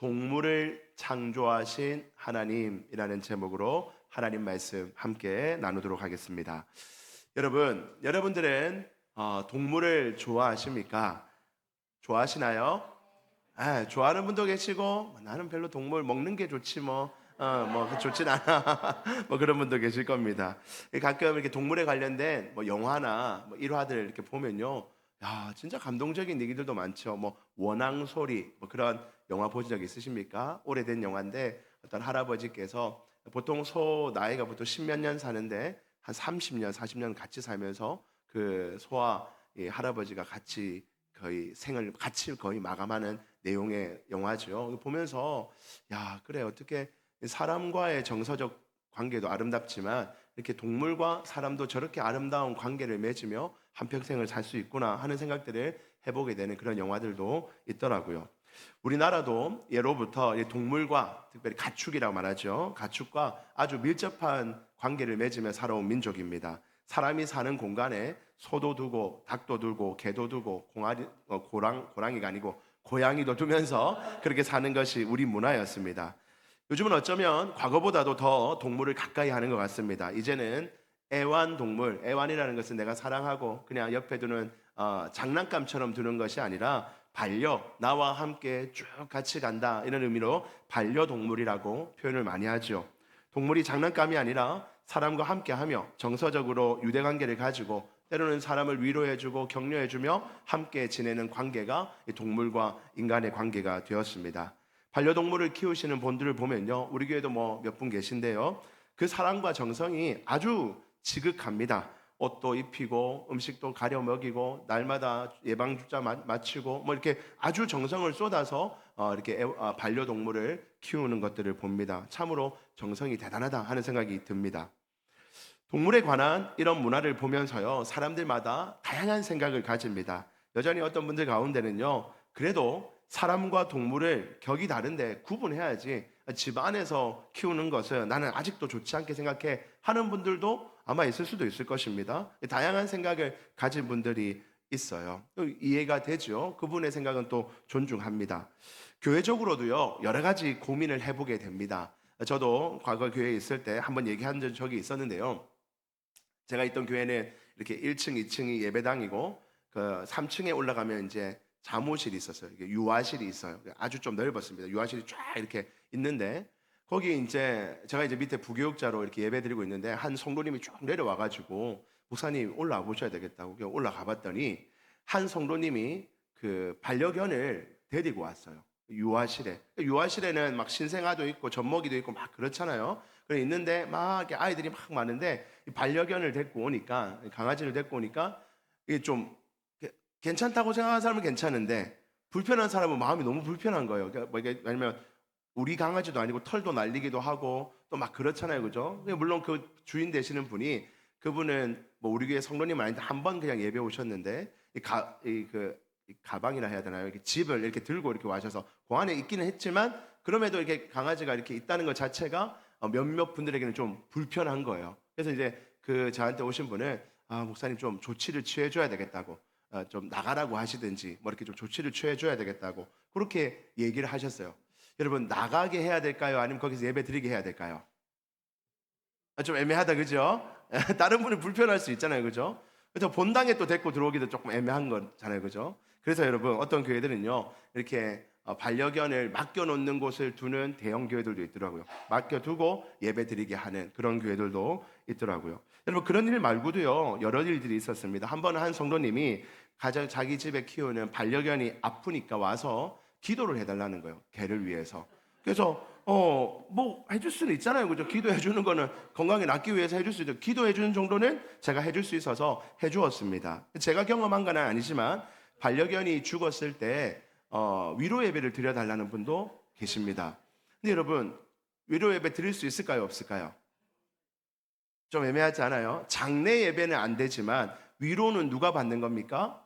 동물을 창조하신 하나님이라는 제목으로 하나님 말씀 함께 나누도록 하겠습니다. 여러분들은 동물을 좋아하십니까? 좋아하시나요? 좋아하는 분도 계시고 나는 별로 동물 먹는 게 좋지 좋진 않아 뭐 그런 분도 계실 겁니다. 가끔 이렇게 동물에 관련된 영화나 일화들 이렇게 보면요, 야 진짜 감동적인 얘기들도 많죠. 원앙소리 그런 영화 보신 적 있으십니까? 오래된 영화인데 어떤 할아버지께서 보통 소 나이가 보통 십몇 년 사는데 한 30년 40년 같이 살면서 그 소와 이 할아버지가 같이 거의 생을 같이 거의 마감하는 내용의 영화죠. 보면서 야 그래, 어떻게 사람과의 정서적 관계도 아름답지만 이렇게 동물과 사람도 저렇게 아름다운 관계를 맺으며 한평생을 살 수 있구나 하는 생각들을 해보게 되는 그런 영화들도 있더라고요. 우리나라도 예로부터 동물과, 특별히 가축이라고 말하죠, 가축과 아주 밀접한 관계를 맺으며 살아온 민족입니다. 사람이 사는 공간에 소도 두고 닭도 두고 개도 두고 고랑이가 아니고 고양이도 두면서 그렇게 사는 것이 우리 문화였습니다. 요즘은 어쩌면 과거보다도 더 동물을 가까이 하는 것 같습니다. 이제는 애완동물, 애완이라는 것은 내가 사랑하고 그냥 옆에 두는 장난감처럼 두는 것이 아니라 나와 함께 쭉 같이 간다, 이런 의미로 반려동물이라고 표현을 많이 하죠. 동물이 장난감이 아니라 사람과 함께하며 정서적으로 유대관계를 가지고 때로는 사람을 위로해주고 격려해주며 함께 지내는 관계가 동물과 인간의 관계가 되었습니다. 반려동물을 키우시는 분들을 보면요, 우리 교회도 몇 분 계신데요, 그 사랑과 정성이 아주 지극합니다. 옷도 입히고 음식도 가려 먹이고 날마다 예방주사 맞추고 이렇게 아주 정성을 쏟아서 이렇게 반려동물을 키우는 것들을 봅니다. 참으로 정성이 대단하다 하는 생각이 듭니다. 동물에 관한 이런 문화를 보면서요, 사람들마다 다양한 생각을 가집니다. 여전히 어떤 분들 가운데는요, 그래도 사람과 동물을 격이 다른데 구분해야지, 집 안에서 키우는 것은 나는 아직도 좋지 않게 생각해 하는 분들도 아마 있을 수도 있을 것입니다. 다양한 생각을 가진 분들이 있어요. 이해가 되죠. 그분의 생각은 또 존중합니다. 교회적으로도요, 여러 가지 고민을 해보게 됩니다. 저도 과거 교회에 있을 때 한번 얘기한 적이 있었는데요, 제가 있던 교회는 이렇게 1층, 2층이 예배당이고 그 3층에 올라가면 이제 사무실이 있었어요. 유아실이 있어요. 아주 좀 넓었습니다. 유아실이 쫙 이렇게 있는데 거기 이제 제가 이제 밑에 부교육자로 이렇게 예배드리고 있는데 한 성도님이 쭉 내려와 가지고 목사님 올라와 보셔야 되겠다고 올라가 봤더니 한 성도님이 그 반려견을 데리고 왔어요. 유아실에. 유아실에는 막 신생아도 있고 젖먹이도 있고 막 그렇잖아요. 그래 있는데 막 이렇게 아이들이 막 많은데 반려견을 데리고 오니까, 강아지를 데리고 오니까 이게 좀 괜찮다고 생각하는 사람은 괜찮은데 불편한 사람은 마음이 너무 불편한 거예요. 왜냐면 우리 강아지도 아니고 털도 날리기도 하고 또 막 그렇잖아요, 그죠? 물론 그 주인 되시는 분이, 그분은 우리 교회 성도님 아닌데 한 번 그냥 예배 오셨는데 이 가방이라 해야 되나요? 이렇게 집을 이렇게 들고 이렇게 와셔서 그 안에 있기는 했지만 그럼에도 이렇게 강아지가 이렇게 있다는 것 자체가 몇몇 분들에게는 좀 불편한 거예요. 그래서 이제 그 저한테 오신 분은 목사님 좀 조치를 취해줘야 되겠다고, 좀 나가라고 하시든지 이렇게 좀 조치를 취해줘야 되겠다고 그렇게 얘기를 하셨어요. 여러분, 나가게 해야 될까요? 아니면 거기서 예배 드리게 해야 될까요? 좀 애매하다, 그죠? 다른 분이 불편할 수 있잖아요, 그죠? 그래서 본당에 또 데리고 들어오기도 조금 애매한 거잖아요, 그죠? 그래서 여러분, 어떤 교회들은요, 이렇게 반려견을 맡겨놓는 곳을 두는 대형 교회들도 있더라고요. 맡겨두고 예배 드리게 하는 그런 교회들도 있더라고요. 여러분, 그런 일 말고도요, 여러 일들이 있었습니다. 한 번 한 성도님이 자기 집에 키우는 반려견이 아프니까 와서 기도를 해달라는 거예요, 개를 위해서. 그래서 해줄 수는 있잖아요, 그죠? 기도해 주는 거는 건강에 낫기 위해서 해줄 수 있죠. 기도해 주는 정도는 제가 해줄 수 있어서 해주었습니다. 제가 경험한 건 아니지만 반려견이 죽었을 때 위로 예배를 드려달라는 분도 계십니다. 근데 여러분, 위로 예배 드릴 수 있을까요, 없을까요? 좀 애매하지 않아요? 장례 예배는 안 되지만 위로는 누가 받는 겁니까?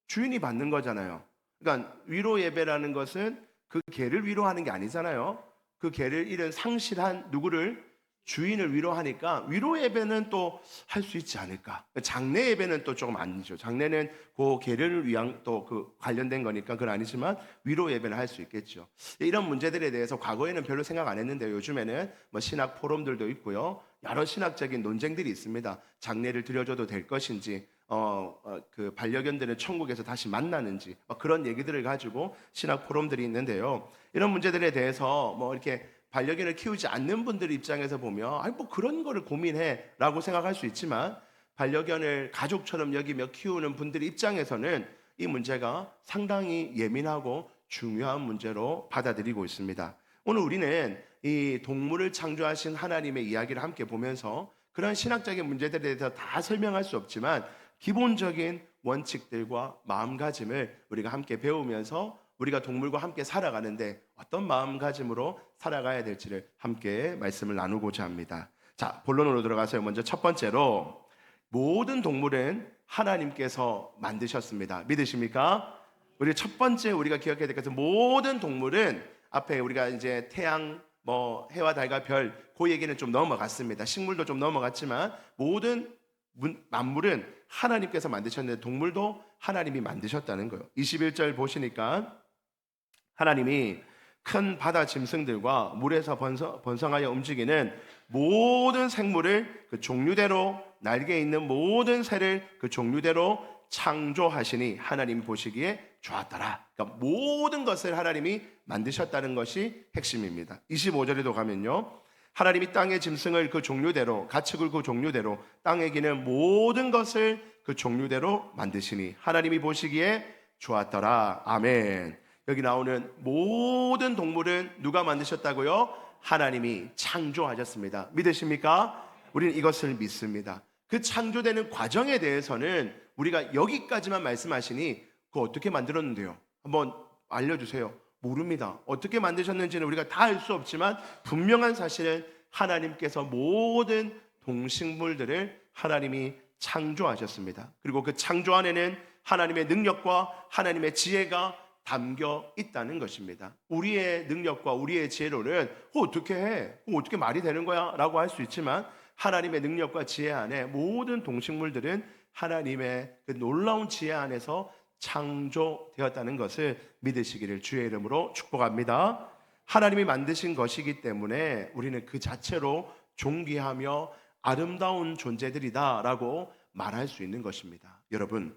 주인이 받는 거잖아요. 그러니까 위로 예배라는 것은 그 개를 위로하는 게 아니잖아요. 그 개를 잃은 상실한 누구를? 주인을 위로하니까 위로 예배는 또 할 수 있지 않을까. 장례 예배는 또 조금 아니죠. 장례는 그 계를 위한 또 그 관련된 거니까 그건 아니지만 위로 예배는 할 수 있겠죠. 이런 문제들에 대해서 과거에는 별로 생각 안 했는데 요즘에는 뭐 신학 포럼들도 있고요. 여러 신학적인 논쟁들이 있습니다. 장례를 드려줘도 될 것인지, 그 반려견들은 천국에서 다시 만나는지, 그런 얘기들을 가지고 신학 포럼들이 있는데요. 이런 문제들에 대해서 뭐 이렇게 반려견을 키우지 않는 분들 입장에서 보면 아니 뭐 그런 거를 고민해라고 생각할 수 있지만 반려견을 가족처럼 여기며 키우는 분들 입장에서는 이 문제가 상당히 예민하고 중요한 문제로 받아들이고 있습니다. 오늘 우리는 이 동물을 창조하신 하나님의 이야기를 함께 보면서 그런 신학적인 문제들에 대해서 다 설명할 수 없지만 기본적인 원칙들과 마음가짐을 우리가 함께 배우면서 우리가 동물과 함께 살아가는데 어떤 마음가짐으로 살아가야 될지를 함께 말씀을 나누고자 합니다. 자, 본론으로 들어가서요. 먼저 첫 번째로 모든 동물은 하나님께서 만드셨습니다. 믿으십니까? 우리 첫 번째 우리가 기억해야 될 것은 모든 동물은 앞에 우리가 이제 태양, 뭐 해와 달과 별, 그 얘기는 좀 넘어갔습니다. 식물도 좀 넘어갔지만 모든 만물은 하나님께서 만드셨는데 동물도 하나님이 만드셨다는 거예요. 21절 보시니까 하나님이 큰 바다 짐승들과 물에서 번성하여 움직이는 모든 생물을 그 종류대로 날개 있는 모든 새를 그 종류대로 창조하시니 하나님 보시기에 좋았더라. 그러니까 모든 것을 하나님이 만드셨다는 것이 핵심입니다. 25절에도 가면요. 하나님이 땅의 짐승을 그 종류대로 가축을 그 종류대로 땅에 기는 모든 것을 그 종류대로 만드시니 하나님이 보시기에 좋았더라. 아멘. 여기 나오는 모든 동물은 누가 만드셨다고요? 하나님이 창조하셨습니다. 믿으십니까? 우리는 이것을 믿습니다. 그 창조되는 과정에 대해서는 우리가 여기까지만 말씀하시니 그거 어떻게 만들었는데요? 한번 알려주세요. 모릅니다. 어떻게 만드셨는지는 우리가 다 알 수 없지만 분명한 사실은 하나님께서 모든 동식물들을 하나님이 창조하셨습니다. 그리고 그 창조 안에는 하나님의 능력과 하나님의 지혜가 담겨 있다는 것입니다. 우리의 능력과 우리의 지혜로는 어떻게 해? 어떻게 말이 되는 거야? 라고 할 수 있지만 하나님의 능력과 지혜 안에 모든 동식물들은 하나님의 그 놀라운 지혜 안에서 창조되었다는 것을 믿으시기를 주의 이름으로 축복합니다. 하나님이 만드신 것이기 때문에 우리는 그 자체로 존귀하며 아름다운 존재들이다라고 말할 수 있는 것입니다. 여러분,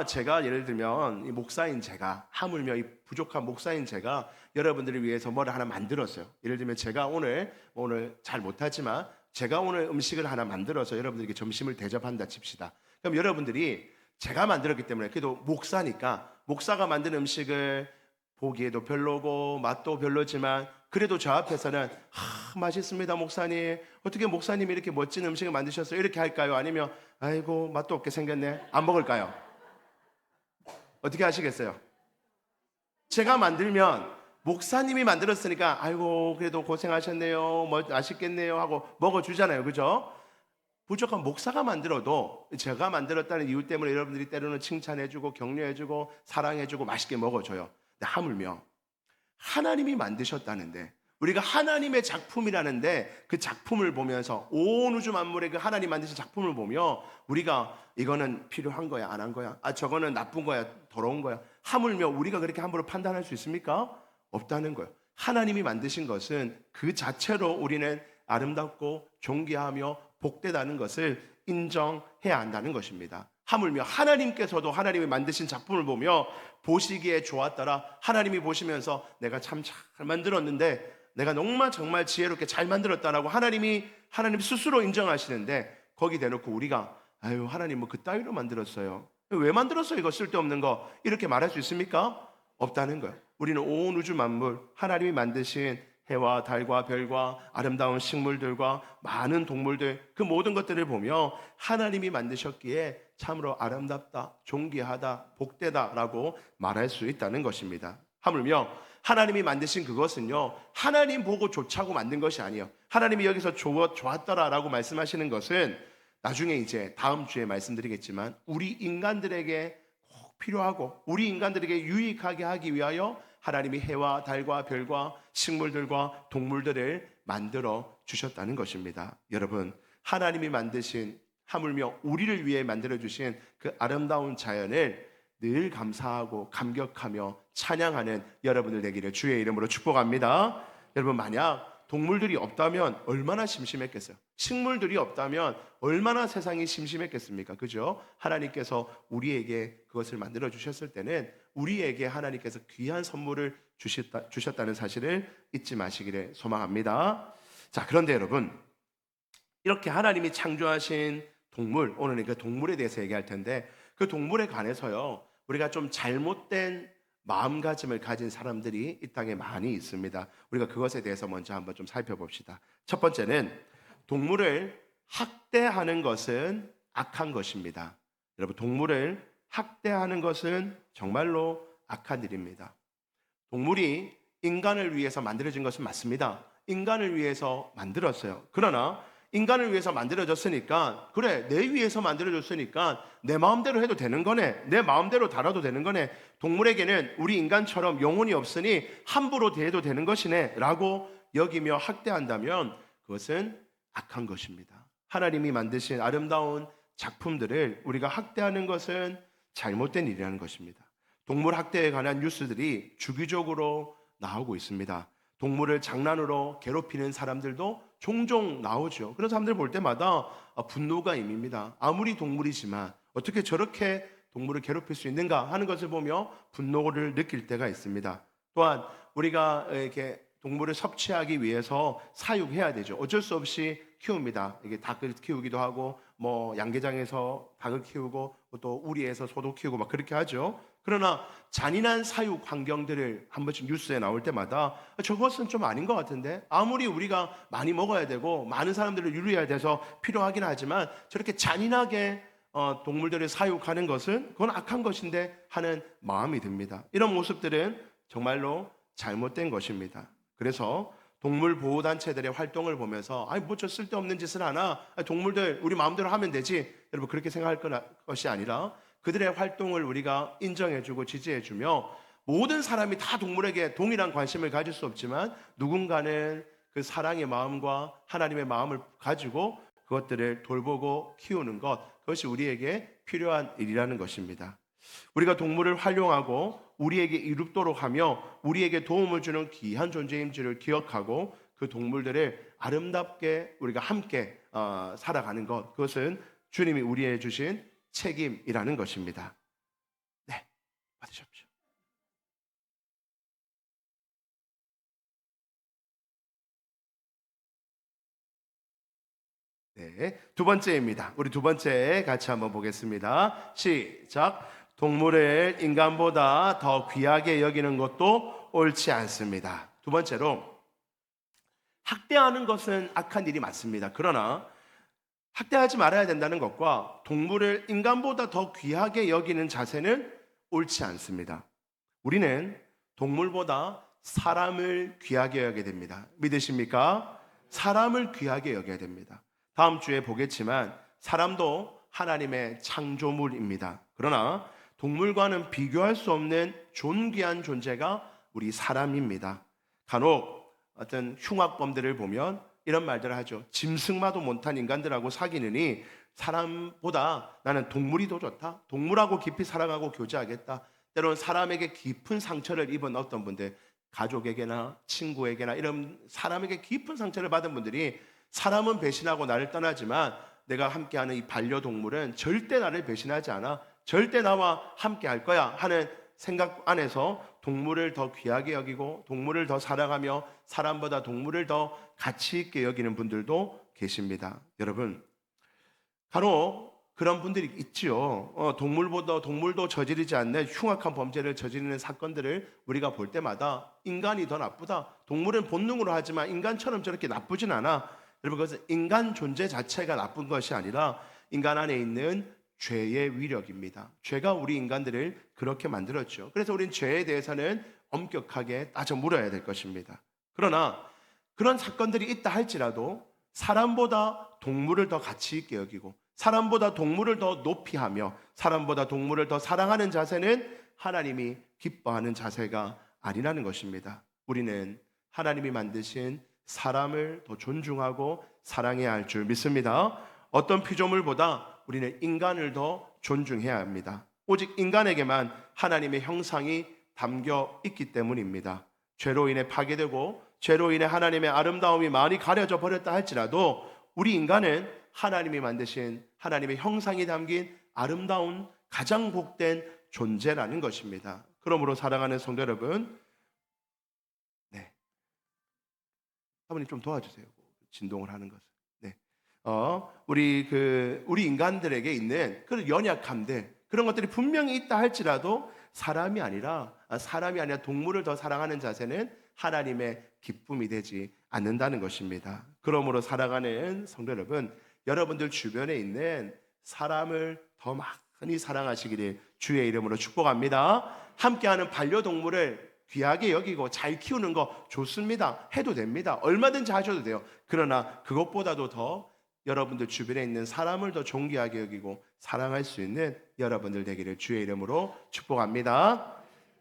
제가 예를 들면 이 목사인 제가 하물며 이 부족한 목사인 제가 여러분들을 위해서 뭐를 하나 만들었어요. 예를 들면 제가 오늘 잘 못하지만 제가 오늘 음식을 하나 만들어서 여러분들에게 점심을 대접한다 칩시다. 그럼 여러분들이 제가 만들었기 때문에 그래도 목사니까 목사가 만든 음식을 보기에도 별로고 맛도 별로지만 그래도 저 앞에서는 맛있습니다 목사님, 어떻게 목사님이 이렇게 멋진 음식을 만드셨어요? 이렇게 할까요? 아니면 아이고 맛도 없게 생겼네, 안 먹을까요? 어떻게 하시겠어요? 제가 만들면 목사님이 만들었으니까 아이고 그래도 고생하셨네요, 뭐 맛있겠네요 하고 먹어주잖아요. 그죠? 부족한 목사가 만들어도 제가 만들었다는 이유 때문에 여러분들이 때로는 칭찬해주고 격려해주고 사랑해주고 맛있게 먹어줘요. 근데 하물며 하나님이 만드셨다는데, 우리가 하나님의 작품이라는데 그 작품을 보면서 온 우주 만물의 그 하나님 만드신 작품을 보며 우리가 이거는 필요한 거야 안 한 거야, 저거는 나쁜 거야 더러운 거야, 하물며 우리가 그렇게 함부로 판단할 수 있습니까? 없다는 거예요. 하나님이 만드신 것은 그 자체로 우리는 아름답고 존귀하며 복되다는 것을 인정해야 한다는 것입니다. 하물며 하나님께서도 하나님이 만드신 작품을 보며 보시기에 좋았더라. 하나님이 보시면서 내가 참 잘 만들었는데, 내가 정말 지혜롭게 잘 만들었다라고 하나님 스스로 인정하시는데, 거기 대놓고 우리가 아유 하나님 뭐 그따위로 만들었어요, 왜 만들었어요 이거 쓸데없는 거, 이렇게 말할 수 있습니까? 없다는 거예요. 우리는 온 우주 만물 하나님이 만드신 해와 달과 별과 아름다운 식물들과 많은 동물들, 그 모든 것들을 보며 하나님이 만드셨기에 참으로 아름답다, 존귀하다, 복되다라고 말할 수 있다는 것입니다. 하물며 하나님이 만드신 그것은요, 하나님 보고 좋자고 만든 것이 아니에요. 하나님이 여기서 좋았더라라고 말씀하시는 것은 나중에 이제 다음 주에 말씀드리겠지만 우리 인간들에게 꼭 필요하고 우리 인간들에게 유익하게 하기 위하여 하나님이 해와 달과 별과 식물들과 동물들을 만들어 주셨다는 것입니다. 여러분, 하나님이 만드신, 하물며 우리를 위해 만들어 주신 그 아름다운 자연을 늘 감사하고 감격하며 찬양하는 여러분들 되기를 주의 이름으로 축복합니다. 여러분, 만약 동물들이 없다면 얼마나 심심했겠어요? 식물들이 없다면 얼마나 세상이 심심했겠습니까? 그죠? 하나님께서 우리에게 그것을 만들어 주셨을 때는 우리에게 하나님께서 귀한 선물을 주셨다는 사실을 잊지 마시기를 소망합니다. 자, 그런데 여러분, 이렇게 하나님이 창조하신 동물, 오늘은 그 동물에 대해서 얘기할 텐데, 그 동물에 관해서요, 우리가 좀 잘못된 마음가짐을 가진 사람들이 이 땅에 많이 있습니다. 우리가 그것에 대해서 먼저 한번 좀 살펴봅시다. 첫 번째는 동물을 학대하는 것은 악한 것입니다. 여러분, 동물을 학대하는 것은 정말로 악한 일입니다. 동물이 인간을 위해서 만들어진 것은 맞습니다. 인간을 위해서 만들었어요. 그러나 인간을 위해서 만들어졌으니까, 그래, 내 위해서 만들어졌으니까 내 마음대로 해도 되는 거네, 내 마음대로 달아도 되는 거네, 동물에게는 우리 인간처럼 영혼이 없으니 함부로 대해도 되는 것이네 라고 여기며 학대한다면 그것은 악한 것입니다. 하나님이 만드신 아름다운 작품들을 우리가 학대하는 것은 잘못된 일이라는 것입니다. 동물 학대에 관한 뉴스들이 주기적으로 나오고 있습니다. 동물을 장난으로 괴롭히는 사람들도 종종 나오죠. 그런 사람들 볼 때마다 분노가 임입니다. 아무리 동물이지만 어떻게 저렇게 동물을 괴롭힐 수 있는가 하는 것을 보며 분노를 느낄 때가 있습니다. 또한 우리가 이렇게 동물을 섭취하기 위해서 사육해야 되죠. 어쩔 수 없이 키웁니다. 이게 닭을 키우기도 하고, 뭐 양계장에서 닭을 키우고, 또 우리에서 소도 키우고 막 그렇게 하죠. 그러나 잔인한 사육 환경들을 한 번씩 뉴스에 나올 때마다 저것은 좀 아닌 것 같은데, 아무리 우리가 많이 먹어야 되고 많은 사람들을 유리해야 돼서 필요하긴 하지만 저렇게 잔인하게 동물들을 사육하는 것은 그건 악한 것인데 하는 마음이 듭니다. 이런 모습들은 정말로 잘못된 것입니다. 그래서 동물 보호 단체들의 활동을 보면서 아니 뭐 저 쓸데없는 짓을 하나, 동물들 우리 마음대로 하면 되지, 여러분 그렇게 생각할 것이 아니라 그들의 활동을 우리가 인정해주고 지지해주며, 모든 사람이 다 동물에게 동일한 관심을 가질 수 없지만 누군가는 그 사랑의 마음과 하나님의 마음을 가지고 그것들을 돌보고 키우는 것, 그것이 우리에게 필요한 일이라는 것입니다. 우리가 동물을 활용하고 우리에게 이롭도록 하며 우리에게 도움을 주는 귀한 존재인 줄을 기억하고 그 동물들을 아름답게 우리가 함께 살아가는 것, 그것은 주님이 우리에게 주신 책임이라는 것입니다. 네, 받으십시오. 네, 두 번째입니다. 우리 두 번째 같이 한번 보겠습니다. 시작. 동물을 인간보다 더 귀하게 여기는 것도 옳지 않습니다. 두 번째로, 학대하는 것은 악한 일이 맞습니다. 그러나 학대하지 말아야 된다는 것과 동물을 인간보다 더 귀하게 여기는 자세는 옳지 않습니다. 우리는 동물보다 사람을 귀하게 여겨야 됩니다. 믿으십니까? 사람을 귀하게 여겨야 됩니다. 다음 주에 보겠지만 사람도 하나님의 창조물입니다. 그러나 동물과는 비교할 수 없는 존귀한 존재가 우리 사람입니다. 간혹 어떤 흉악범들을 보면 이런 말들을 하죠. 짐승마도 못한 인간들하고 사귀느니 사람보다 나는 동물이 더 좋다. 동물하고 깊이 살아가고 교제하겠다. 때로는 사람에게 깊은 상처를 입은 어떤 분들, 가족에게나 친구에게나 이런 사람에게 깊은 상처를 받은 분들이, 사람은 배신하고 나를 떠나지만 내가 함께하는 이 반려동물은 절대 나를 배신하지 않아, 절대 나와 함께 할 거야 하는 생각 안에서 동물을 더 귀하게 여기고 동물을 더 사랑하며 사람보다 동물을 더 가치 있게 여기는 분들도 계십니다. 여러분, 간혹 그런 분들이 있지요. 동물도 저지르지 않는 흉악한 범죄를 저지르는 사건들을 우리가 볼 때마다 인간이 더 나쁘다, 동물은 본능으로 하지만 인간처럼 저렇게 나쁘진 않아. 여러분, 그것은 인간 존재 자체가 나쁜 것이 아니라 인간 안에 있는 죄의 위력입니다. 죄가 우리 인간들을 그렇게 만들었죠. 그래서 우리는 죄에 대해서는 엄격하게 따져 물어야 될 것입니다. 그러나 그런 사건들이 있다 할지라도 사람보다 동물을 더 가치 있게 여기고 사람보다 동물을 더 높이 하며 사람보다 동물을 더 사랑하는 자세는 하나님이 기뻐하는 자세가 아니라는 것입니다. 우리는 하나님이 만드신 사람을 더 존중하고 사랑해야 할 줄 믿습니다. 어떤 피조물보다 우리는 인간을 더 존중해야 합니다. 오직 인간에게만 하나님의 형상이 담겨 있기 때문입니다. 죄로 인해 파괴되고 죄로 인해 하나님의 아름다움이 많이 가려져 버렸다 할지라도 우리 인간은 하나님이 만드신 하나님의 형상이 담긴 아름다운 가장 복된 존재라는 것입니다. 그러므로 사랑하는 성도 여러분, 네, 사모님 좀 도와주세요. 진동을 하는 것을. 네, 우리 인간들에게 있는 그런 연약함들, 그런 것들이 분명히 있다 할지라도 사람이 아니라 동물을 더 사랑하는 자세는 하나님의 기쁨이 되지 않는다는 것입니다. 그러므로 사랑하는 성도 여러분, 여러분들 주변에 있는 사람을 더 많이 사랑하시기를 주의 이름으로 축복합니다. 함께하는 반려동물을 귀하게 여기고 잘 키우는 거 좋습니다. 해도 됩니다. 얼마든지 하셔도 돼요. 그러나 그것보다도 더 여러분들 주변에 있는 사람을 더 존귀하게 여기고 사랑할 수 있는 여러분들 되기를 주의 이름으로 축복합니다.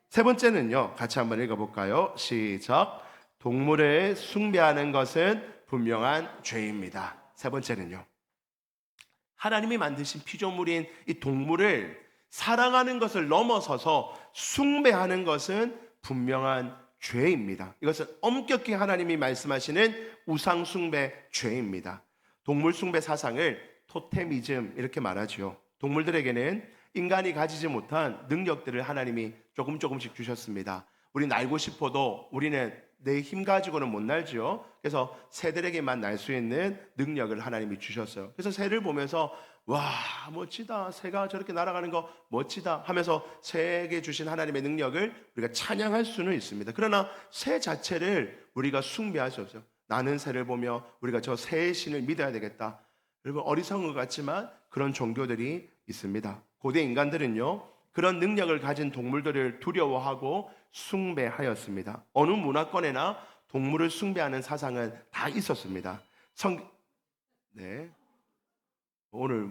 세 번째는요, 같이 한번 읽어볼까요? 시작. 동물을 숭배하는 것은 분명한 죄입니다. 세 번째는요, 하나님이 만드신 피조물인 이 동물을 사랑하는 것을 넘어서서 숭배하는 것은 분명한 죄입니다. 이것은 엄격히 하나님이 말씀하시는 우상 숭배 죄입니다. 동물 숭배 사상을 토테미즘 이렇게 말하죠. 동물들에게는 인간이 가지지 못한 능력들을 하나님이 조금씩 주셨습니다. 우리 날고 싶어도 우리는 내 힘 가지고는 못 날지요. 그래서 새들에게만 날 수 있는 능력을 하나님이 주셨어요. 그래서 새를 보면서 와, 멋지다, 새가 저렇게 날아가는 거 멋지다 하면서 새에게 주신 하나님의 능력을 우리가 찬양할 수는 있습니다. 그러나 새 자체를 우리가 숭배할 수 없어요. 나는 새를 보며 우리가 저 새의 신을 믿어야 되겠다. 여러분, 어리석은 것 같지만 그런 종교들이 있습니다. 고대 인간들은요, 그런 능력을 가진 동물들을 두려워하고 숭배하였습니다. 어느 문화권에나 동물을 숭배하는 사상은 다 있었습니다. 네, 오늘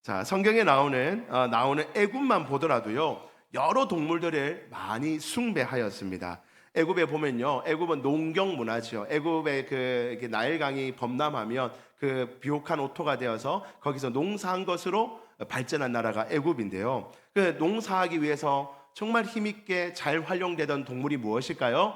자, 성경에 나오는 애굽만 보더라도요, 여러 동물들을 많이 숭배하였습니다. 애굽에 보면요, 애굽은 농경 문화죠. 애굽의 그 나일강이 범람하면 그 비옥한 오토가 되어서 거기서 농사한 것으로 발전한 나라가 애굽인데요. 그 농사하기 위해서 정말 힘있게 잘 활용되던 동물이 무엇일까요?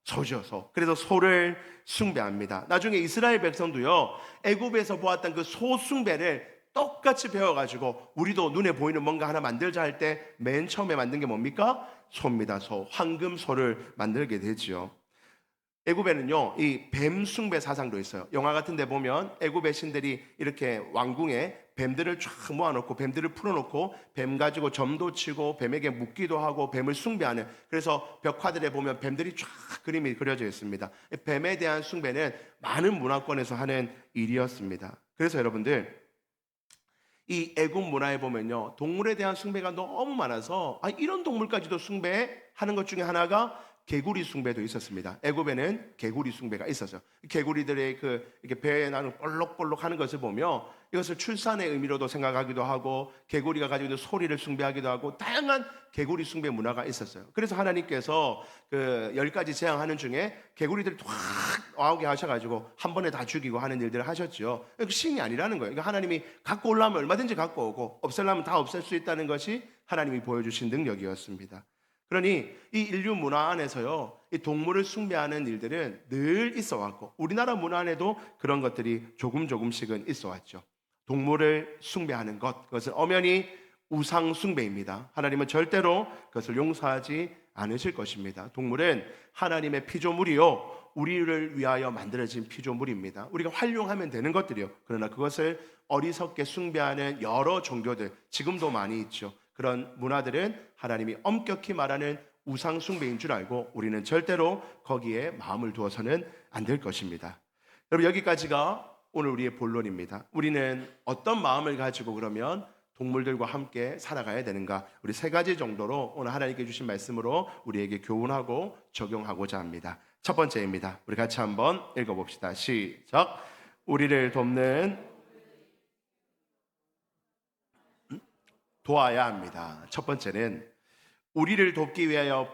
소죠, 소. 그래서 소를 숭배합니다. 나중에 이스라엘 백성도요, 애굽에서 보았던 그 소 숭배를 똑같이 배워가지고 우리도 눈에 보이는 뭔가 하나 만들자 할 때 맨 처음에 만든 게 뭡니까? 소입니다. 소, 황금소를 만들게 되지요. 애굽에는요, 이 뱀 숭배 사상도 있어요. 영화 같은 데 보면 애굽의 신들이 이렇게 왕궁에 뱀들을 쫙 모아놓고 뱀들을 풀어놓고 뱀 가지고 점도 치고 뱀에게 묻기도 하고 뱀을 숭배하는, 그래서 벽화들에 보면 뱀들이 쫙 그림이 그려져 있습니다. 뱀에 대한 숭배는 많은 문화권에서 하는 일이었습니다. 그래서 여러분들, 이 애국 문화에 보면요, 동물에 대한 숭배가 너무 많아서 이런 동물까지도 숭배하는 것 중에 하나가 개구리 숭배도 있었습니다. 애굽에는 개구리 숭배가 있었어요. 개구리들의 이렇게 배에 나는 볼록볼록 하는 것을 보며 이것을 출산의 의미로도 생각하기도 하고, 개구리가 가지고 있는 소리를 숭배하기도 하고, 다양한 개구리 숭배 문화가 있었어요. 그래서 하나님께서 그 10가지 재앙하는 중에 개구리들이 확 나오게 하셔가지고 한 번에 다 죽이고 하는 일들을 하셨죠. 신이 아니라는 거예요. 그러니까 하나님이 갖고 오려면 얼마든지 갖고 오고 없애려면 다 없앨 수 있다는 것이 하나님이 보여주신 능력이었습니다. 그러니 이 인류 문화 안에서요, 이 동물을 숭배하는 일들은 늘 있어 왔고, 우리나라 문화 안에도 그런 것들이 조금씩은 있어 왔죠. 동물을 숭배하는 것, 그것은 엄연히 우상 숭배입니다. 하나님은 절대로 그것을 용서하지 않으실 것입니다. 동물은 하나님의 피조물이요, 우리를 위하여 만들어진 피조물입니다. 우리가 활용하면 되는 것들이요. 그러나 그것을 어리석게 숭배하는 여러 종교들, 지금도 많이 있죠. 그런 문화들은 하나님이 엄격히 말하는 우상 숭배인 줄 알고 우리는 절대로 거기에 마음을 두어서는 안 될 것입니다. 여러분, 여기까지가 오늘 우리의 본론입니다. 우리는 어떤 마음을 가지고 그러면 동물들과 함께 살아가야 되는가? 우리 3가지 정도로 오늘 하나님께 주신 말씀으로 우리에게 교훈하고 적용하고자 합니다. 첫 번째입니다. 우리 같이 한번 읽어봅시다. 시작. 우리를 돕는 도와야 합니다. 첫 번째는 우리를 돕기 위하여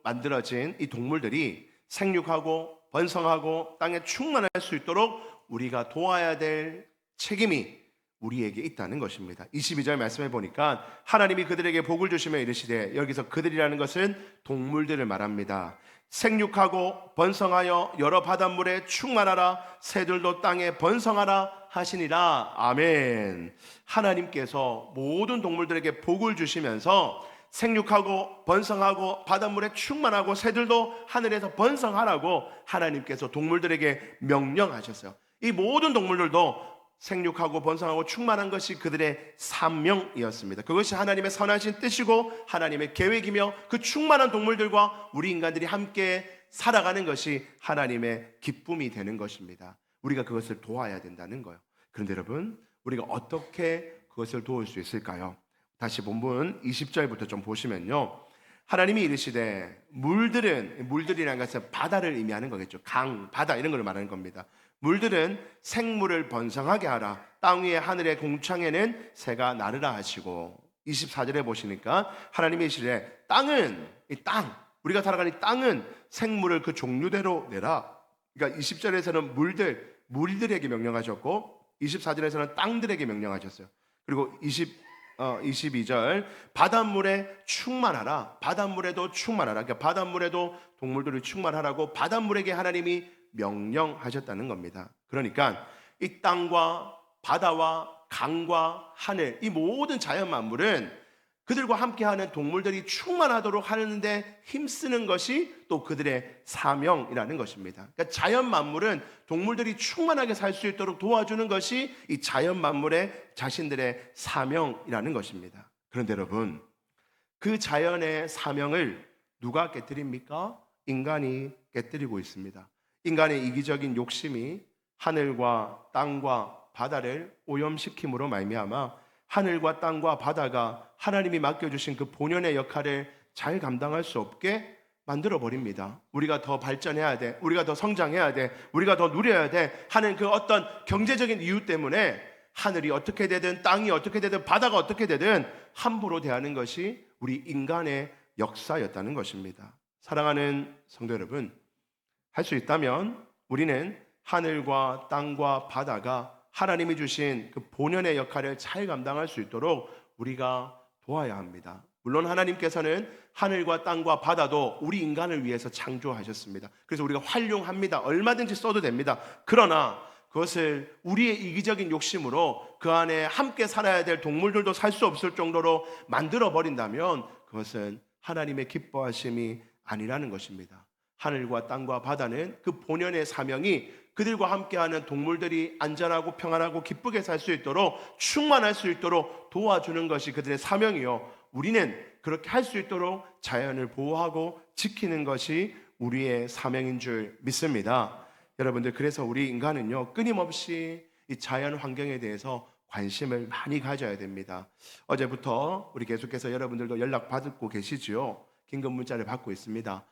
만들어진 이 동물들이 생육하고 번성하고 땅에 충만할 수 있도록 우리가 도와야 될 책임이 우리에게 있다는 것입니다. 22절 말씀해 보니까 하나님이 그들에게 복을 주시며 이르시되, 여기서 그들이라는 것은 동물들을 말합니다. 생육하고 번성하여 여러 바닷물에 충만하라, 새들도 땅에 번성하라 하시니라. 아멘. 하나님께서 모든 동물들에게 복을 주시면서 생육하고 번성하고 바닷물에 충만하고 새들도 하늘에서 번성하라고 하나님께서 동물들에게 명령하셨어요. 이 모든 동물들도 생육하고 번성하고 충만한 것이 그들의 사명이었습니다. 그것이 하나님의 선하신 뜻이고 하나님의 계획이며, 그 충만한 동물들과 우리 인간들이 함께 살아가는 것이 하나님의 기쁨이 되는 것입니다. 우리가 그것을 도와야 된다는 거예요. 그런데 여러분, 우리가 어떻게 그것을 도울 수 있을까요? 다시 본문 20절부터 좀 보시면요, 하나님이 이르시되, 물들이라는 것은 바다를 의미하는 거겠죠. 강, 바다 이런 걸 말하는 겁니다. 물들은 생물을 번성하게 하라. 땅 위에 하늘의 공창에는 새가 나르라 하시고, 24절에 보시니까 하나님이 이르시되, 땅은, 이 땅, 우리가 살아가는 이 땅은 생물을 그 종류대로 내라. 그러니까 20절에서는 물들에게 명령하셨고 24절에서는 땅들에게 명령하셨어요. 그리고 22절 바닷물에 충만하라. 바닷물에도 충만하라. 그러니까 바닷물에도 동물들을 충만하라고 바닷물에게 하나님이 명령하셨다는 겁니다. 그러니까 이 땅과 바다와 강과 하늘, 이 모든 자연 만물은 그들과 함께하는 동물들이 충만하도록 하는데 힘쓰는 것이 또 그들의 사명이라는 것입니다. 그러니까 자연 만물은 동물들이 충만하게 살 수 있도록 도와주는 것이 이 자연 만물의 자신들의 사명이라는 것입니다. 그런데 여러분, 그 자연의 사명을 누가 깨뜨립니까? 인간이 깨뜨리고 있습니다. 인간의 이기적인 욕심이 하늘과 땅과 바다를 오염시킴으로 말미암아 하늘과 땅과 바다가 하나님이 맡겨주신 그 본연의 역할을 잘 감당할 수 없게 만들어버립니다. 우리가 더 발전해야 돼, 우리가 더 성장해야 돼, 우리가 더 누려야 돼 하는 그 어떤 경제적인 이유 때문에 하늘이 어떻게 되든 땅이 어떻게 되든 바다가 어떻게 되든 함부로 대하는 것이 우리 인간의 역사였다는 것입니다. 사랑하는 성도 여러분, 할 수 있다면 우리는 하늘과 땅과 바다가 하나님이 주신 그 본연의 역할을 잘 감당할 수 있도록 우리가 도와야 합니다. 물론 하나님께서는 하늘과 땅과 바다도 우리 인간을 위해서 창조하셨습니다. 그래서 우리가 활용합니다. 얼마든지 써도 됩니다. 그러나 그것을 우리의 이기적인 욕심으로 그 안에 함께 살아야 될 동물들도 살 수 없을 정도로 만들어 버린다면 그것은 하나님의 기뻐하심이 아니라는 것입니다. 하늘과 땅과 바다는 그 본연의 사명이 그들과 함께하는 동물들이 안전하고 평안하고 기쁘게 살 수 있도록, 충만할 수 있도록 도와주는 것이 그들의 사명이요, 우리는 그렇게 할 수 있도록 자연을 보호하고 지키는 것이 우리의 사명인 줄 믿습니다. 여러분들, 그래서 우리 인간은요, 끊임없이 이 자연 환경에 대해서 관심을 많이 가져야 됩니다. 어제부터 우리 계속해서 여러분들도 연락 받고 계시지요. 긴급 문자를 받고 있습니다.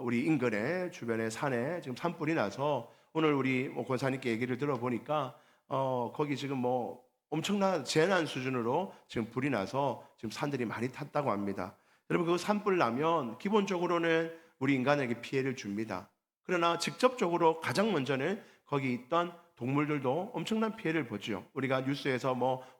우리 인근에 주변에 산에 지금 산불이 나서 오늘 우리 권사님께 얘기를 들어보니까 거기 지금 엄청난 재난 수준으로 지금 불이 나서 지금 산들이 많이 탔다고 합니다. 여러분, 그 산불 나면 기본적으로는 우리 인간에게 피해를 줍니다. 그러나 직접적으로 가장 먼저는 거기 있던 동물들도 엄청난 피해를 보죠. 우리가 뉴스에서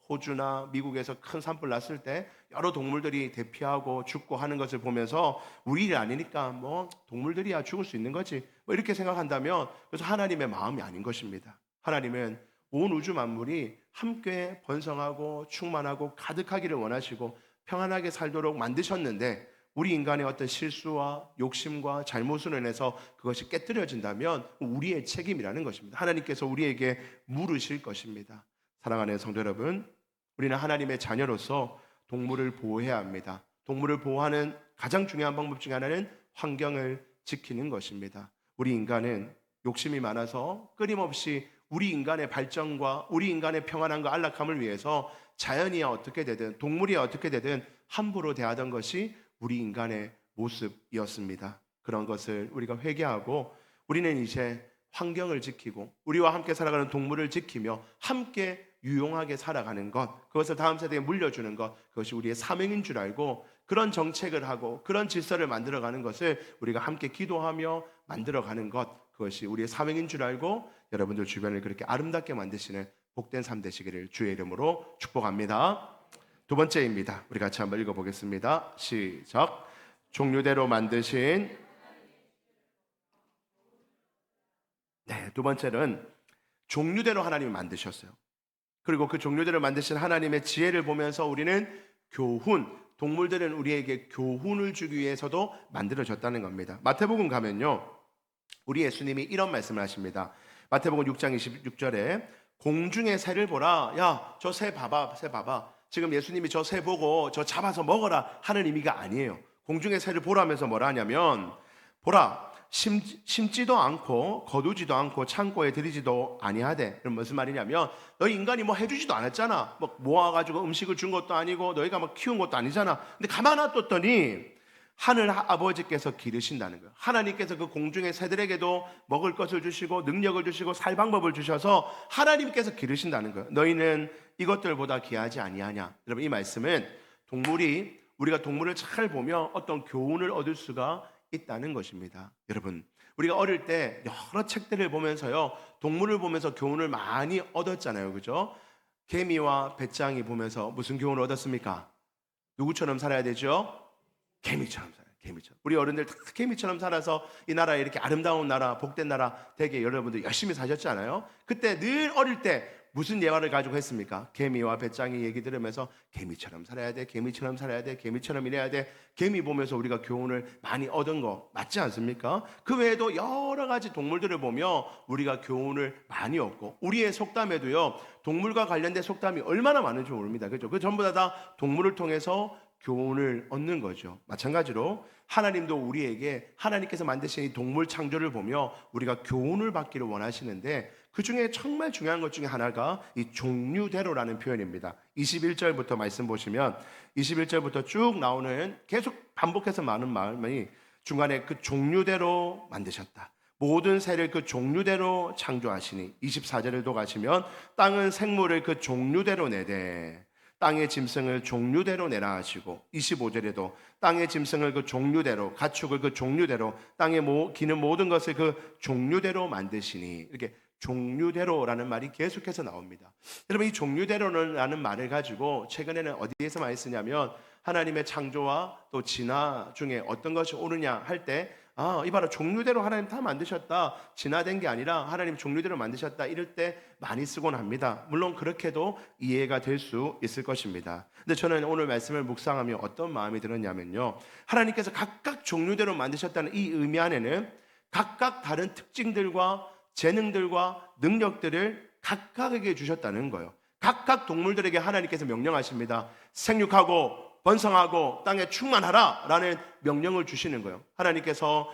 호주나 미국에서 큰 산불 났을 때 여러 동물들이 대피하고 죽고 하는 것을 보면서 우리 일 아니니까 동물들이야 죽을 수 있는 거지 이렇게 생각한다면, 그래서 하나님의 마음이 아닌 것입니다. 하나님은 온 우주 만물이 함께 번성하고 충만하고 가득하기를 원하시고 평안하게 살도록 만드셨는데, 우리 인간의 어떤 실수와 욕심과 잘못으로 인해서 그것이 깨뜨려진다면 우리의 책임이라는 것입니다. 하나님께서 우리에게 물으실 것입니다. 사랑하는 성도 여러분, 우리는 하나님의 자녀로서 동물을 보호해야 합니다. 동물을 보호하는 가장 중요한 방법 중에 하나는 환경을 지키는 것입니다. 우리 인간은 욕심이 많아서 끊임없이 우리 인간의 발전과 우리 인간의 평안함과 안락함을 위해서 자연이야 어떻게 되든 동물이야 어떻게 되든 함부로 대하던 것이 우리 인간의 모습이었습니다. 그런 것을 우리가 회개하고 우리는 이제 환경을 지키고 우리와 함께 살아가는 동물을 지키며 함께 유용하게 살아가는 것, 그것을 다음 세대에 물려주는 것, 그것이 우리의 사명인 줄 알고 그런 정책을 하고 그런 질서를 만들어가는 것을 우리가 함께 기도하며 만들어가는 것, 그것이 우리의 사명인 줄 알고 여러분들 주변을 그렇게 아름답게 만드시는 복된 삶 되시기를 주의 이름으로 축복합니다. 두 번째입니다. 우리 같이 한번 읽어보겠습니다. 시작. 종류대로 만드신. 네, 두 번째는 종류대로 하나님이 만드셨어요. 그리고 그 종류대로 만드신 하나님의 지혜를 보면서 우리는 교훈, 동물들은 우리에게 교훈을 주기 위해서도 만들어졌다는 겁니다. 마태복음 가면요, 우리 예수님이 이런 말씀을 하십니다. 마태복음 6장 26절에 공중의 새를 보라. 야, 저 새 봐봐, 새 봐봐. 지금 예수님이 저 새 보고 저 잡아서 먹어라 하는 의미가 아니에요. 공중의 새를 보라면서 뭐라 하냐면, 보라, 심지도 않고 거두지도 않고 창고에 들이지도 아니하되. 그럼 무슨 말이냐면, 너희 인간이 뭐 해주지도 않았잖아. 뭐 모아가지고 음식을 준 것도 아니고 너희가 뭐 키운 것도 아니잖아. 근데 가만 놔뒀더니 하늘 아버지께서 기르신다는 거예요. 하나님께서 그 공중의 새들에게도 먹을 것을 주시고 능력을 주시고 살 방법을 주셔서 하나님께서 기르신다는 거예요. 너희는 이것들보다 귀하지 아니하냐. 여러분, 이 말씀은 우리가 동물을 잘 보며 어떤 교훈을 얻을 수가 있다는 것입니다. 여러분, 우리가 어릴 때 여러 책들을 보면서요, 동물을 보면서 교훈을 많이 얻었잖아요. 그죠? 개미와 배짱이 보면서 무슨 교훈을 얻었습니까? 누구처럼 살아야 되죠? 개미처럼 살아요. 개미처럼. 우리 어른들 다 개미처럼 살아서 이 나라에 이렇게 아름다운 나라, 복된 나라 되게 여러분들 열심히 사셨잖아요. 그때 늘 어릴 때 무슨 예화를 가지고 했습니까? 개미와 배짱이 얘기 들으면서 개미처럼 살아야 돼, 개미처럼 살아야 돼, 개미처럼 일해야 돼. 개미 보면서 우리가 교훈을 많이 얻은 거 맞지 않습니까? 그 외에도 여러 가지 동물들을 보며 우리가 교훈을 많이 얻고, 우리의 속담에도요, 동물과 관련된 속담이 얼마나 많은지 모릅니다. 그죠? 그 전부 다 동물을 통해서 교훈을 얻는 거죠. 마찬가지로 하나님도 우리에게 하나님께서 만드신 이 동물 창조를 보며 우리가 교훈을 받기를 원하시는데, 그 중에 정말 중요한 것 중에 하나가 이 종류대로라는 표현입니다. 21절부터 말씀 보시면 21절부터 쭉 나오는, 계속 반복해서 많은 말이 중간에 그 종류대로 만드셨다, 모든 새를 그 종류대로 창조하시니. 24절을 또 가시면 땅은 생물을 그 종류대로 내되 땅의 짐승을 종류대로 내라 하시고, 25절에도 땅의 짐승을 그 종류대로, 가축을 그 종류대로, 땅에 기는 모든 것을 그 종류대로 만드시니. 이렇게 종류대로라는 말이 계속해서 나옵니다. 여러분, 이 종류대로라는 말을 가지고 최근에는 어디에서 많이 쓰냐면, 하나님의 창조와 또 진화 중에 어떤 것이 옳으냐 할 때, 이봐라, 종류대로 하나님 다 만드셨다, 진화된 게 아니라 하나님 종류대로 만드셨다, 이럴 때 많이 쓰곤 합니다. 물론 그렇게도 이해가 될 수 있을 것입니다. 근데 저는 오늘 말씀을 묵상하며 어떤 마음이 들었냐면요, 하나님께서 각각 종류대로 만드셨다는 이 의미 안에는 각각 다른 특징들과 재능들과 능력들을 각각에게 주셨다는 거예요. 각각 동물들에게 하나님께서 명령하십니다. 생육하고 번성하고 땅에 충만하라 라는 명령을 주시는 거예요. 하나님께서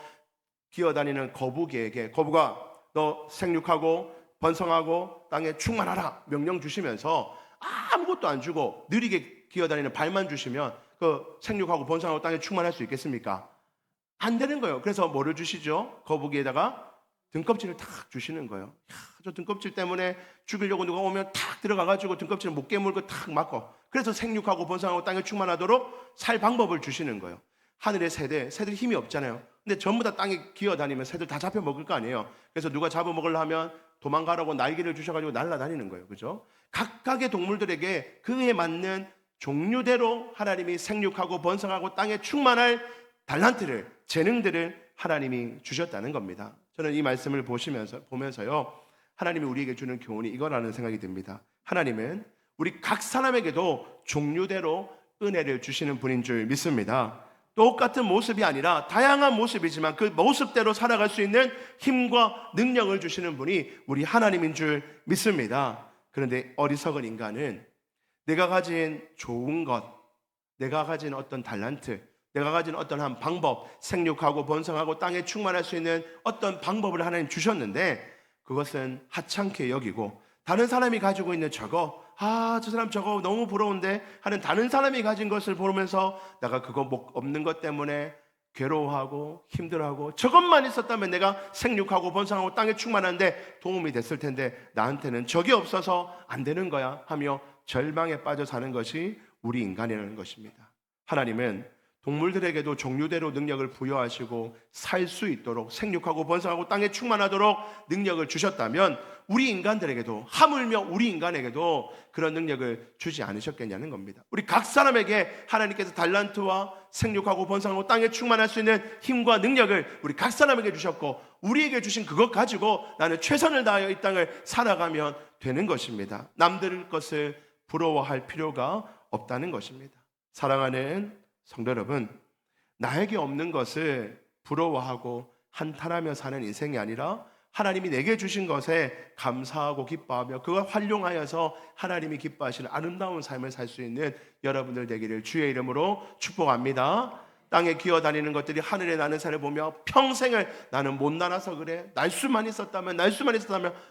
기어다니는 거북이에게, 거북아, 너 생육하고 번성하고 땅에 충만하라 명령 주시면서 아무것도 안 주고 느리게 기어다니는 발만 주시면 그 생육하고 번성하고 땅에 충만할 수 있겠습니까? 안 되는 거예요. 그래서 뭐를 주시죠? 거북이에다가 등껍질을 탁 주시는 거예요. 저 등껍질 때문에 죽이려고 누가 오면 탁 들어가가지고 등껍질을 못 깨물고 탁 막고, 그래서 생육하고 번성하고 땅에 충만하도록 살 방법을 주시는 거예요. 하늘의 새들 힘이 없잖아요. 근데 전부 다 땅에 기어다니면 새들 다 잡혀 먹을 거 아니에요. 그래서 누가 잡아먹으려 하면 도망가라고 날개를 주셔가지고 날아다니는 거예요. 그죠? 각각의 동물들에게 그에 맞는 종류대로 하나님이 생육하고 번성하고 땅에 충만할 달란트를, 재능들을 하나님이 주셨다는 겁니다. 저는 이 말씀을 보면서요, 하나님이 우리에게 주는 교훈이 이거라는 생각이 듭니다. 하나님은 우리 각 사람에게도 종류대로 은혜를 주시는 분인 줄 믿습니다. 똑같은 모습이 아니라 다양한 모습이지만 그 모습대로 살아갈 수 있는 힘과 능력을 주시는 분이 우리 하나님인 줄 믿습니다. 그런데 어리석은 인간은 내가 가진 좋은 것, 내가 가진 어떤 달란트, 내가 가진 어떤 한 방법, 생육하고 번성하고 땅에 충만할 수 있는 어떤 방법을 하나님 주셨는데, 그것은 하찮게 여기고 다른 사람이 가지고 있는 저거, 저 사람 저거 너무 부러운데 하는 다른 사람이 가진 것을 보면서 내가 그거 없는 것 때문에 괴로워하고 힘들어하고, 저것만 있었다면 내가 생육하고 번성하고 땅에 충만한데 도움이 됐을 텐데 나한테는 저게 없어서 안 되는 거야 하며 절망에 빠져 사는 것이 우리 인간이라는 것입니다. 하나님은 동물들에게도 종류대로 능력을 부여하시고 살 수 있도록 생육하고 번성하고 땅에 충만하도록 능력을 주셨다면 우리 인간들에게도, 하물며 우리 인간에게도 그런 능력을 주지 않으셨겠냐는 겁니다. 우리 각 사람에게 하나님께서 달란트와 생육하고 번성하고 땅에 충만할 수 있는 힘과 능력을 우리 각 사람에게 주셨고, 우리에게 주신 그것 가지고 나는 최선을 다하여 이 땅을 살아가면 되는 것입니다. 남들 것을 부러워할 필요가 없다는 것입니다. 사랑하는 성도 여러분, 나에게 없는 것을 부러워하고 한탄하며 사는 인생이 아니라 하나님이 내게 주신 것에 감사하고 기뻐하며 그걸 활용하여서 하나님이 기뻐하시는 아름다운 삶을 살 수 있는 여러분들 되기를 주의 이름으로 축복합니다. 땅에 기어다니는 것들이 하늘에 나는 산을 보며 평생을 나는 못 날아서 그래, 날 수만 있었다면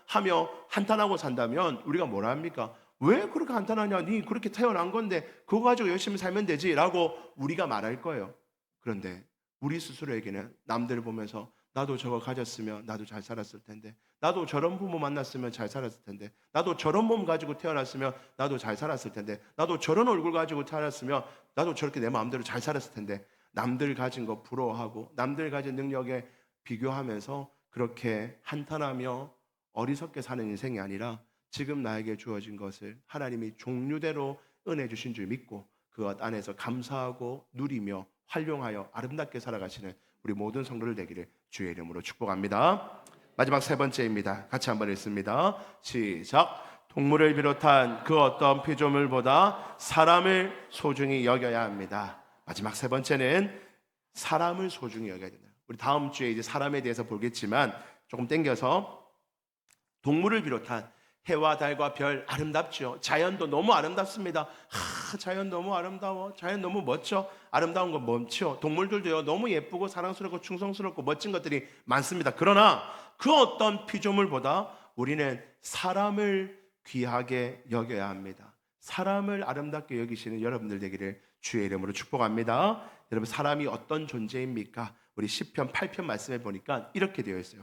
하며 한탄하고 산다면 우리가 뭐라 합니까? 왜 그렇게 한탄하냐? 니 그렇게 태어난 건데 그거 가지고 열심히 살면 되지 라고 우리가 말할 거예요. 그런데 우리 스스로에게는 남들을 보면서 나도 저거 가졌으면 나도 잘 살았을 텐데, 나도 저런 부모 만났으면 잘 살았을 텐데, 나도 저런 몸 가지고 태어났으면 나도 잘 살았을 텐데, 나도 저런 얼굴 가지고 태어났으면 나도 저렇게 내 마음대로 잘 살았을 텐데, 남들 가진 거 부러워하고 남들 가진 능력에 비교하면서 그렇게 한탄하며 어리석게 사는 인생이 아니라 지금 나에게 주어진 것을 하나님이 종류대로 은혜 주신 줄 믿고 그것 안에서 감사하고 누리며 활용하여 아름답게 살아가시는 우리 모든 성도들 되기를 주의 이름으로 축복합니다. 마지막 세 번째입니다. 같이 한번 읽습니다. 시작. 동물을 비롯한 그 어떤 피조물보다 사람을 소중히 여겨야 합니다. 마지막 세 번째는 사람을 소중히 여겨야 된다. 우리 다음 주에 이제 사람에 대해서 보겠지만 조금 땡겨서 동물을 비롯한 해와 달과 별 아름답죠. 자연도 너무 아름답습니다. 자연 너무 아름다워. 자연 너무 멋져. 아름다운 건 멋져. 동물들도요, 너무 예쁘고 사랑스럽고 충성스럽고 멋진 것들이 많습니다. 그러나 그 어떤 피조물보다 우리는 사람을 귀하게 여겨야 합니다. 사람을 아름답게 여기시는 여러분들 되기를 주의 이름으로 축복합니다. 여러분, 사람이 어떤 존재입니까? 우리 시편 8편 말씀에 보니까 이렇게 되어 있어요.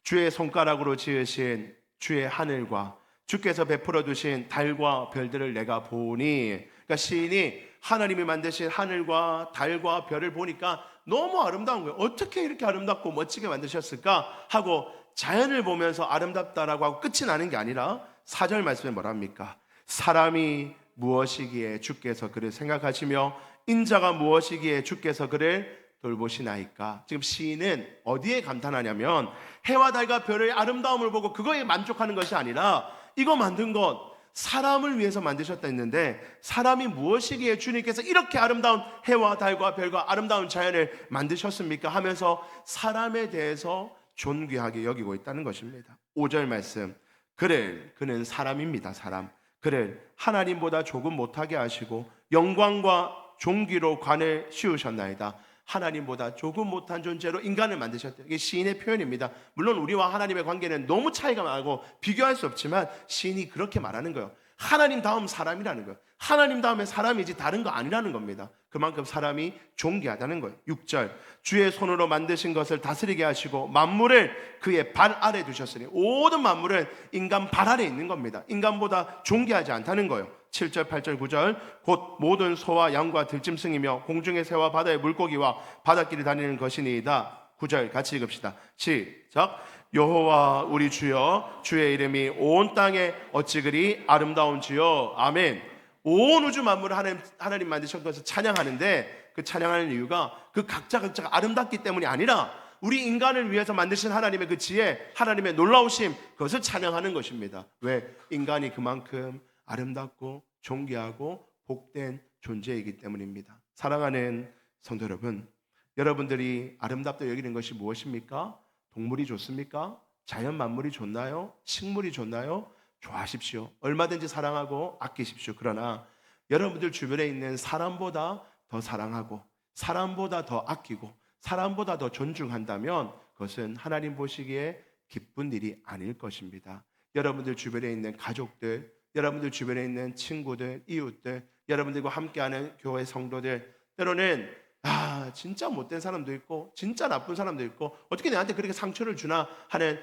주의 손가락으로 지으신 주의 하늘과 주께서 베풀어 두신 달과 별들을 내가 보니, 그러니까 시인이 하나님이 만드신 하늘과 달과 별을 보니까 너무 아름다운 거예요. 어떻게 이렇게 아름답고 멋지게 만드셨을까 하고 자연을 보면서 아름답다라고 하고 끝이 나는 게 아니라 4절 말씀에 뭐라 합니까? 사람이 무엇이기에 주께서 그를 생각하시며 인자가 무엇이기에 주께서 그를 돌보시나이까. 지금 시인은 어디에 감탄하냐면 해와 달과 별의 아름다움을 보고 그거에 만족하는 것이 아니라 이거 만든 것 사람을 위해서 만드셨다 했는데, 사람이 무엇이기에 주님께서 이렇게 아름다운 해와 달과 별과 아름다운 자연을 만드셨습니까? 하면서 사람에 대해서 존귀하게 여기고 있다는 것입니다. 5절 말씀, 그는 사람입니다. 사람. 그를 하나님보다 조금 못하게 하시고 영광과 존귀로 관을 씌우셨나이다. 하나님보다 조금 못한 존재로 인간을 만드셨대요. 이게 시인의 표현입니다. 물론 우리와 하나님의 관계는 너무 차이가 나고 비교할 수 없지만 시인이 그렇게 말하는 거예요. 하나님 다음 사람이라는 거예요. 하나님 다음에 사람이지 다른 거 아니라는 겁니다. 그만큼 사람이 존귀하다는 거예요. 6절, 주의 손으로 만드신 것을 다스리게 하시고 만물을 그의 발 아래 두셨으니, 모든 만물은 인간 발 아래 있는 겁니다. 인간보다 존귀하지 않다는 거예요. 7절, 8절, 9절, 곧 모든 소와 양과 들짐승이며 공중의 새와 바다의 물고기와 바닷길을 다니는 것이니이다. 9절 같이 읽읍시다. 시작. 여호와 우리 주여, 주의 이름이 온 땅에 어찌 그리 아름다운지요. 아멘. 온 우주 만물을 하나님 만드신 것을 찬양하는데, 그 찬양하는 이유가 그 각자가 아름답기 때문이 아니라 우리 인간을 위해서 만드신 하나님의 그 지혜, 하나님의 놀라우심, 그것을 찬양하는 것입니다. 왜? 인간이 그만큼 아름답고 존귀하고 복된 존재이기 때문입니다. 사랑하는 성도 여러분, 여러분들이 아름답다 여기는 것이 무엇입니까? 동물이 좋습니까? 자연 만물이 좋나요? 식물이 좋나요? 좋아하십시오. 얼마든지 사랑하고 아끼십시오. 그러나 여러분들 주변에 있는 사람보다 더 사랑하고 사람보다 더 아끼고 사람보다 더 존중한다면 그것은 하나님 보시기에 기쁜 일이 아닐 것입니다. 여러분들 주변에 있는 가족들, 여러분들 주변에 있는 친구들, 이웃들, 여러분들과 함께하는 교회 성도들, 때로는 진짜 못된 사람도 있고 진짜 나쁜 사람도 있고 어떻게 내한테 그렇게 상처를 주나 하는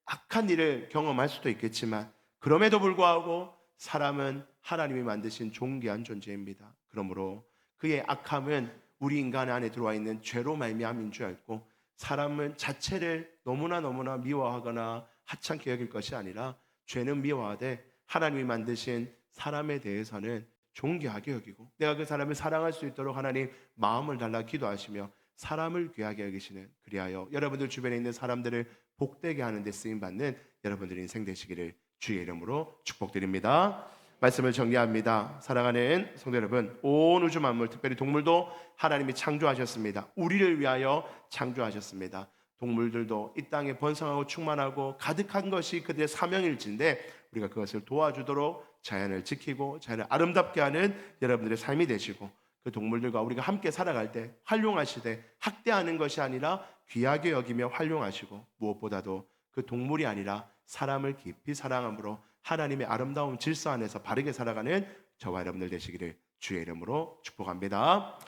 악한 일을 경험할 수도 있겠지만, 그럼에도 불구하고 사람은 하나님이 만드신 존귀한 존재입니다. 그러므로 그의 악함은 우리 인간 안에 들어와 있는 죄로 말미암인 줄 알고 사람은 자체를 너무나 미워하거나 하찮게 여길 것이 아니라 죄는 미워하되 하나님이 만드신 사람에 대해서는 존귀하게 여기고 내가 그 사람을 사랑할 수 있도록 하나님 마음을 달라 기도하시며 사람을 귀하게 여기시는 그리하여 여러분들 주변에 있는 사람들을 복되게 하는 데 쓰임받는 여러분들의 인생 되시기를 주의 이름으로 축복드립니다. 말씀을 정리합니다. 사랑하는 성도 여러분, 온 우주 만물, 특별히 동물도 하나님이 창조하셨습니다. 우리를 위하여 창조하셨습니다. 동물들도 이 땅에 번성하고 충만하고 가득한 것이 그들의 사명일진데 우리가 그것을 도와주도록 자연을 지키고 자연을 아름답게 하는 여러분들의 삶이 되시고 그 동물들과 우리가 함께 살아갈 때 활용하시되 학대하는 것이 아니라 귀하게 여기며 활용하시고 무엇보다도 그 동물이 아니라 사람을 깊이 사랑함으로 하나님의 아름다운 질서 안에서 바르게 살아가는 저와 여러분들 되시기를 주의 이름으로 축복합니다.